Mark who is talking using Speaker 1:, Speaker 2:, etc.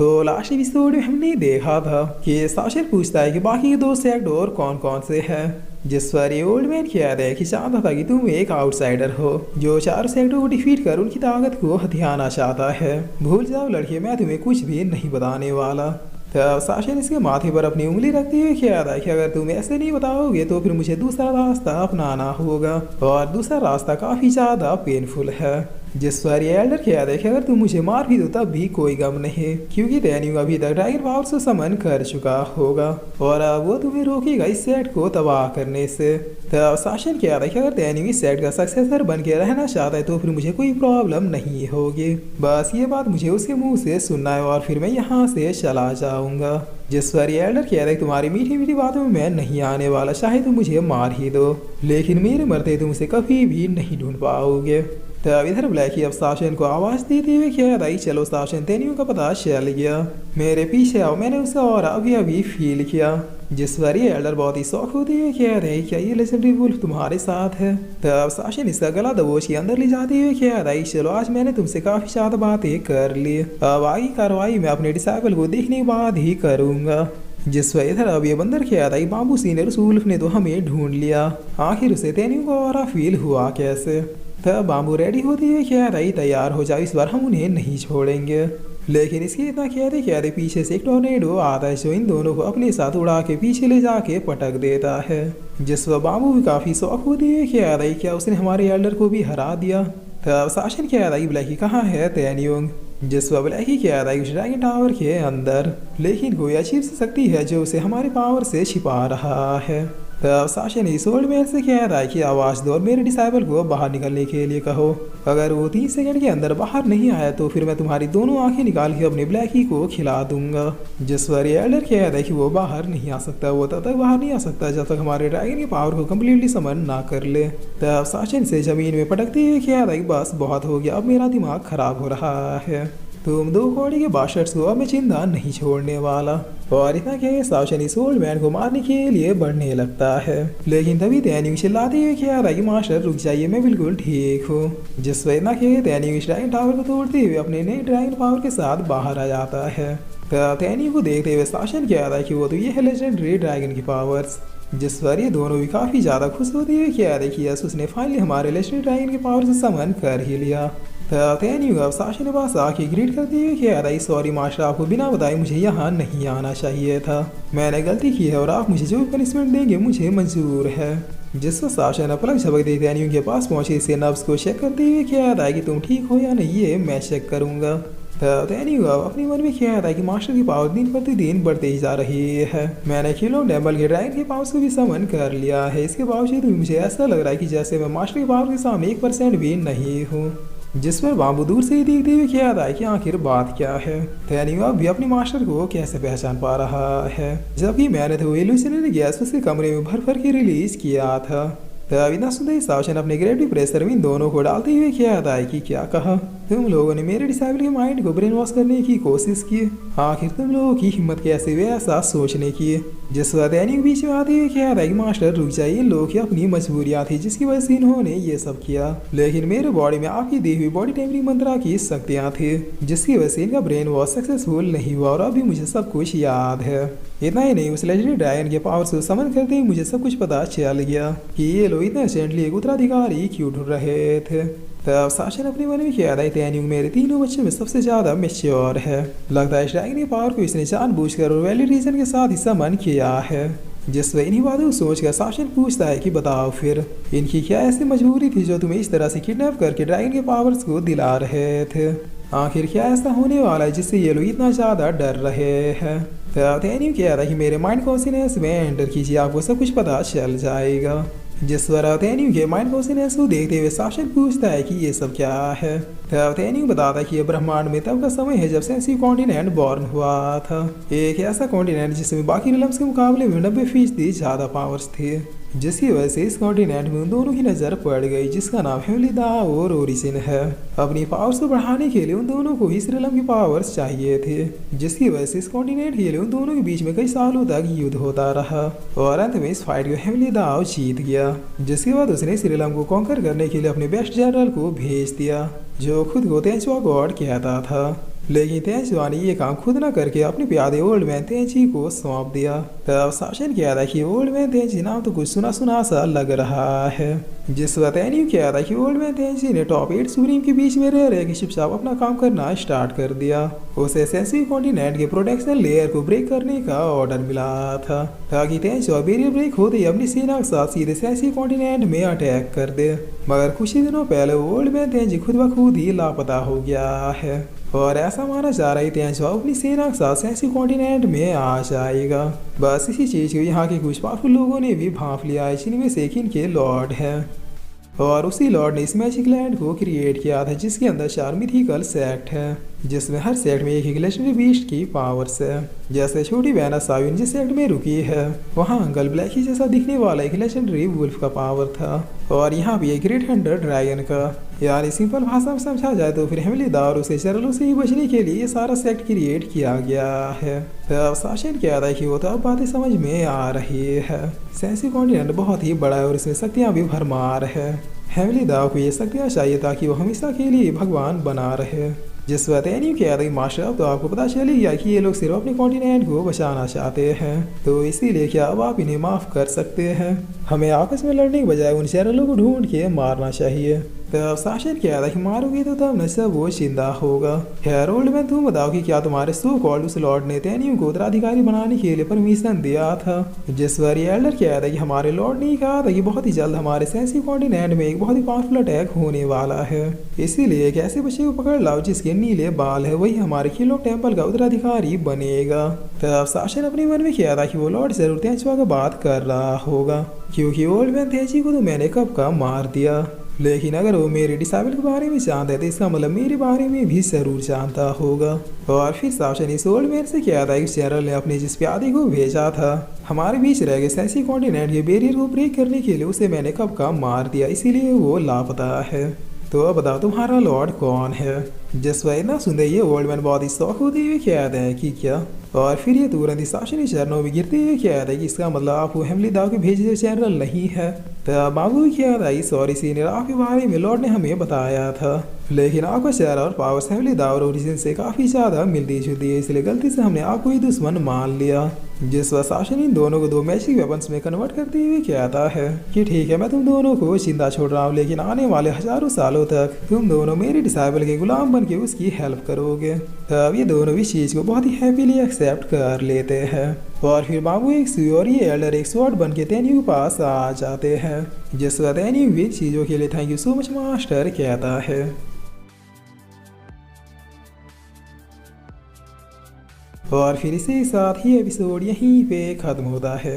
Speaker 1: तो last episode में हमने देखा था कि साशन पूछता है कि बाकी के दो सेक्ट और कौन कौन से हैं, जिस पर ये ओल्ड मैन कह रहा है कि चाहता था कि तुम एक आउटसाइडर हो जो चारों सेक्टरों को डिफीट कर उनकी ताकत को हथियाना चाहता है। भूल जाओ लड़के, मैं तुम्हें कुछ भी नहीं बताने वाला। तब साशन इसके माथे पर अपनी उंगली रखते हुए कह रहा है कि अगर तुम ऐसे नहीं बताओगे तो फिर मुझे दूसरा रास्ता अपनाना होगा, और दूसरा रास्ता काफी ज्यादा पेनफुल है। जिस पर ये एल्डर कह रहा है कि अगर तुम मुझे मार भी दो तब भी कोई गम नहीं, क्योंकि दैनिक अभी तक ड्रैगन पावर से समन कर चुका होगा और अब वो तुम्हें रोकेगा इस सेट को तबाह करने से। तब शासन कह रहा है कि अगर दैनिक इस सेट का सक्सेसर बन के रहना चाहता है तो फिर मुझे कोई प्रॉब्लम नहीं होगी, बस ये बात मुझे उसके मुंह से सुनना है और फिर मैं यहाँ से चला जाऊंगा। जिस पर ये एल्डर कह रहा है तुम्हारी मीठी मीठी बातों में मैं नहीं आने वाला, चाहे तुम मुझे मार ही दो लेकिन मेरे मरते तुम उसे कभी भी नहीं ढूंढ पाओगे। तब इधर ब्लैकी अब साशन को आवाज देते हुए कह रहा है चलो साशन, तेनियों का पता चल गया, मेरे पीछे आओ, मैंने उसे और अभी फील किया। जिस पर ये एल्डर बहुत ही शौक होते हुए कह रहे क्या ये लेजेंडरी वुल्फ तुम्हारे साथ है। तब साशन इसका गला दबोच के अंदर ले जाते हुए कह रहा है चलो आज मैंने तुमसे काफी ज्यादा बातें कर ली, अब आगे कार्रवाई मैं अपने डिसाइबल को देखने के बाद ही करूंगा। जिस पर इधर अब ये बंदर कह रहा है बाबू सीनियर वुल्फ ने तो हमें ढूंढ लिया, आखिर उसे तेनियों को और फील हुआ कैसे। तब बाबू रेडी होते हुए कह रहा है तैयार हो जाओ, इस बार हम उन्हें नहीं छोड़ेंगे। लेकिन इसके इतना कहते पीछे से एक टोर्नेडो आता है जो इन दोनों को अपने साथ उड़ा के पीछे ले जाके पटक देता है। जिस पर बाबू भी काफी शौक होते हुए कह रहा है क्या उसने हमारे एल्डर को भी हरा दिया। तब शासन कह रहा है ब्लैकी कहाँ है तेनियोंग। जिस पर ब्लैकी कह रहा है उस ड्रैगन टावर के अंदर, लेकिन कोई अजीब सी शक्ति है जो उसे हमारे पावर से छिपा रहा है। तब साशन इस ओल्ड मैन से कह रहा है कि आवाज दो और मेरे डिसाइबल को बाहर निकलने के लिए कहो, अगर वो 3 सेकंड के अंदर बाहर नहीं आया तो फिर मैं तुम्हारी दोनों आंखें निकाल के अपने ब्लैकी को खिला दूंगा। जिस पर ये एल्डर कह रहा है कि वो बाहर नहीं आ सकता, वो तब तक बाहर नहीं आ सकता जब तक हमारे ड्रैगन की पावर को कम्प्लीटली समन ना कर ले। तब साशन से जमीन में पटकते हुए कह रहा है बस बहुत हो गया, अब मेरा दिमाग खराब हो रहा है, तुम 2 कौड़ी के बास्टर्ड्स को अब मैं जिंदा नहीं छोड़ने वाला। और इतना कह साशन इस ओल्ड मैन को मारने के लिए बढ़ने लगता है, लेकिन तभी तेनियों चिल्लाते हुए कह रहा है कि मास्टर रुक जाइए, मैं बिल्कुल ठीक हूँ। जिस पर इतना कह तेनियों इस ड्रैगन टावर को तोड़ते हुए अपने नए ड्रैगन पावर के साथ बाहर आ जाता है। तेनियों को देखते हुए शासन कह रहा है कि वो तो ये है लेजेंडरी ड्रैगन की पावर्स। जिस पर ये दोनों भी काफी ज्यादा खुश होते हुए कह रहे कि यस उसने फाइनली हमारे लेजेंडरी ड्रैगन की पावर से समन कर ही लिया। तेनियों अब शासन के पास आके ग्रीट करते हुए कह रहा है सॉरी मास्टर, आपको बिना बताए मुझे यहाँ नहीं आना चाहिए था, मैंने गलती की है और आप मुझे जो पनिशमेंट देंगे मुझे मंजूर है। जिस पर शासन अपलक झपक दे तेनियों के पास पहुंचे इसे नब्स को चेक करते हुए कह रहा है कि तुम ठीक हो या नहीं ये मैं चेक करूंगा। तेनियों अपने मन में कह रहा है कि मास्टर की पावर दिन प्रतिदिन बढ़ते ही जा रही है, मैंने किलो डेम्बल के ड्रैगन के पावर को भी समन कर लिया है, इसके बावजूद भी मुझे ऐसा लग रहा है कि जैसे मैं मास्टर की पावर के सामने 1% भी नहीं हूँ। जिस पर बाबू दूर से ही देखते हुए कह रहा है कि आखिर बात क्या है, तेनियों भी अपने मास्टर को कैसे पहचान पा रहा है, जबकि मैंने तो इल्यूशनरी गैस उसके कमरे में भर भर के रिलीज किया था। तब इतना सुनते ही साशन अपने ग्रेविटी प्रेशर में इन दोनों को डालते हुए कह रहा है कि क्या कहा, तुम लोगों ने मेरे डिसाइबल के माइंड को ब्रेन वॉश करने की कोशिश की, आखिर तुम लोगों की हिम्मत कैसे हुई ऐसा सोचने की। जिस पर तेनियों बीच में आते हुए कह रहा है कि मास्टर रुक जाइए, इन लोगों की अपनी मजबूरियां थी जिसकी वजह से इन्होंने ये सब किया, लेकिन मेरे बॉडी में आपकी दी हुई बॉडी टेम्परिंग मंत्रा की शक्तियां थी जिसकी वजह से इनका ब्रेन वॉश सक्सेसफुल नहीं हुआ और अभी मुझे सब कुछ याद है। इतना ही नहीं, उस लेजेंडरी ड्रैगन के पावर से समन करते ही मुझे सब कुछ पता चल गया कि ये लोग इतना अर्जेंटली एक उत्तराधिकारी क्यों ढूंढ रहे थे। तब शासन अपने मन में कह रहा है तेनियों मेरे तीनों बच्चों में सबसे ज्यादा मैच्योर है, लगता है ड्रैगन की पावर को इसने जानबूझकर और वैलिड रीजन के साथ ही समन किया है। जिस वह इन्हीं बातों को सोचकर शासन पूछता है कि बताओ फिर इनकी क्या ऐसी मजबूरी थी जो तुम्हें इस तरह से किडनैप करके ड्रैगन के पावर्स को दिला रहे थे, आखिर क्या ऐसा होने वाला है जिससे ये लोग इतना ज्यादा डर रहे हैं। तेनियों कह रहा है कि मेरे माइंड कॉन्शियसनेस में एंटर कीजिए, आपको सब कुछ पता चल जाएगा। जिस पर तेनियों के माइंड कॉन्शियसनेस को देखते हुए शासन पूछता है कि ये सब क्या है। तब तेनियों बताता है कि ये ब्रह्मांड में तब का समय है जब सेंसिटिव कॉन्टिनेंट बॉर्न हुआ था, एक ऐसा कॉन्टिनेंट जिसमें बाकी रिलम्स के मुकाबले में 90% ज्यादा पावर्स थे, जिसकी वजह से इस कॉन्टिनेंट में उन दोनों की नजर पड़ गई जिसका नाम हेवनली दाव और ओरिजिन है। अपनी पावर्स को बढ़ाने के लिए उन दोनों को इस रिलम की पावर्स चाहिए थे, जिसकी वजह से इस कॉन्टिनेंट के लिए उन दोनों के बीच में कई सालों तक युद्ध होता रहा और अंत में इस फाइट को हेवनली दाव जीत गया, जिसके बाद उसने इस रिलम को कॉन्कर करने के लिए अपने बेस्ट जनरल को भेज दिया जो खुद को तेंचुआ गॉड कहता था। लेकिन तेंजुआ ने ये काम खुद न करके अपने प्यादे ओल्ड मैन तेंजी को सौंप दिया। तब शासन कह रहा कि ओल्ड मैन तेंजी नाम तो कुछ सुना सुना सा लग रहा है। जिस वक्त एनियो कह रहा कि ओल्ड मैन तेंजी ने टॉप 8 सुप्रीम के बीच में रह रहे कि चुपचाप अपना काम करना स्टार्ट कर दिया। उसे सेंसी कॉन्टिनेंट के प्रोटेक्शन लेयर को ब्रेक करने का ऑर्डर मिला था ताकि तेंजुआ बैरियर ब्रेक होते ही अपनी सेना के साथ सीधे सेंसी कॉन्टिनेंट में अटैक कर दे। मगर कुछ ही दिनों पहले ओल्ड मैन तेंजी खुद ब खुद ही लापता हो गया है और ऐसा माना जा रहा है तेंजुआ अपनी सेना के साथ सेंसी कॉन्टिनेंट में आ जाएगा। बस इसी चीज को यहाँ के कुछ पावरफुल लोगों ने भी भांप लिया है, जिनमें से इनके लॉर्ड है और उसी लॉर्ड ने इस मैजिक लैंड को क्रिएट किया था जिसके अंदर 4 मिथिकल सेक्ट है, जिसमें हर सेक्ट में एक लेजेंडरी बीस्ट की पावर्स है। जैसे छोटी बहना साविन जिस सेक्ट में रुकी है वहाँ अंकल ब्लैकी जैसा दिखने वाला एक लेजेंडरी वुल्फ का पावर था और यहाँ भी एक ग्रेट हंटर ड्रैगन का। यानी सिंपल भाषा में समझा जाए तो फिर हेमली दावर उसे चरलों से ही बचने के लिए ये सारा सेक्ट क्रिएट किया गया है। तब शासन कह रहा है कि वो तो अब बातें समझ में आ रही है। सेंसी कॉन्टिनेंट बहुत ही बड़ा है और इसमें शक्तियाँ भी भरमार है। हेमली दाव को ये शक्तियाँ चाहिए ताकि वो हमेशा के लिए भगवान बना रहे। जिस वक्त एनियो कह रही मास्टर अब तो आपको पता चल ही गया कि ये लोग सिर्फ अपने कॉन्टिनेंट को बचाना चाहते हैं, तो इसीलिए क्या अब आप इन्हें माफ कर सकते हैं? हमें आपस में लड़ने के बजाय उन चैनलों को ढूंढ के मारना चाहिए। तब शासन कह रहा कि मारोगे तो तब न सब वो जिंदा होगा। खैर ओल्ड मैन तुम बताओ कि क्या तुम्हारे सो कॉल्ड उस लॉर्ड ने तेनियो को उत्तराधिकारी बनाने के लिए परमिशन दिया था? जिस बार एल्डर कह रहा कि हमारे लॉर्ड ने कहा था कि बहुत ही जल्द हमारे सेंसी कॉन्टिनेंट में एक बहुत ही पावरफुल अटैक होने वाला है, इसीलिए एक ऐसे बच्चे को पकड़ लाओ जिसके नीले बाल है, वही हमारे खिलो टेम्पल का उत्तराधिकारी बनेगा। तब शासन अपने मन में कह रहा कि वो लॉर्ड जरूर तेंजुआ का बात कर रहा होगा, क्योंकि ओल्ड मैन तेंजी को तो मैंने कब का मार दिया, लेकिन अगर वो मेरे डिसाइबल के बारे में जानता है तो इसका मतलब मेरे बारे में भी जरूर जानता होगा। और फिर शासन इस ओल्ड मैन से कहा था कि जनरल ने अपने जिस प्यादे को भेजा था हमारे बीच रह गए सेंसी कॉन्टिनेंट के बैरियर को ब्रेक करने के लिए, उसे मैंने कब का मार दिया, इसीलिए वो लापता है। तो अब बताओ तुम्हारा लॉर्ड कौन है? जिस वजह ना सुनते ये ओल्ड मैन बहुत ही शौक होते हुए कहते हैं कि क्या, और फिर ये तुरंत ही शासनी चरणों में गिरते हुए कहते हैं कि इसका मतलब आप वो हेमली दाव के भेजे जनरल नहीं है। तब बाबू क्या था सॉरी सीनियर, आपके बारे में लॉर्ड ने हमें बताया था, लेकिन आपका चेहरा और पावर्स हेमली दाव और ओरिजिन से काफी ज्यादा मिलती जुलती है, इसलिए गलती से हमने आपको ही दुश्मन मान लिया। जिस वक्त शासन इन दोनों को 2 मैजिक वेपन्स में कन्वर्ट करते हुए कहता है कि ठीक है मैं तुम दोनों को जिंदा छोड़ रहा हूँ, लेकिन आने वाले हजारों सालों तक तुम दोनों मेरे डिसाइबल के गुलाम बन के उसकी हेल्प करोगे। तब ये दोनों भी चीज को बहुत ही हैप्पीली एक्सेप्ट कर लेते हैं और फिर बाबू एक सुई और ये एल्डर एक स्वॉर्ड बन के तेनियो के पास आ जाते हैं। जिस वक्त तेनियो भी चीजों के लिए thank you so much master कहता है। और फिर इसी के साथ ही एपिसोड यहीं पे खत्म होता है।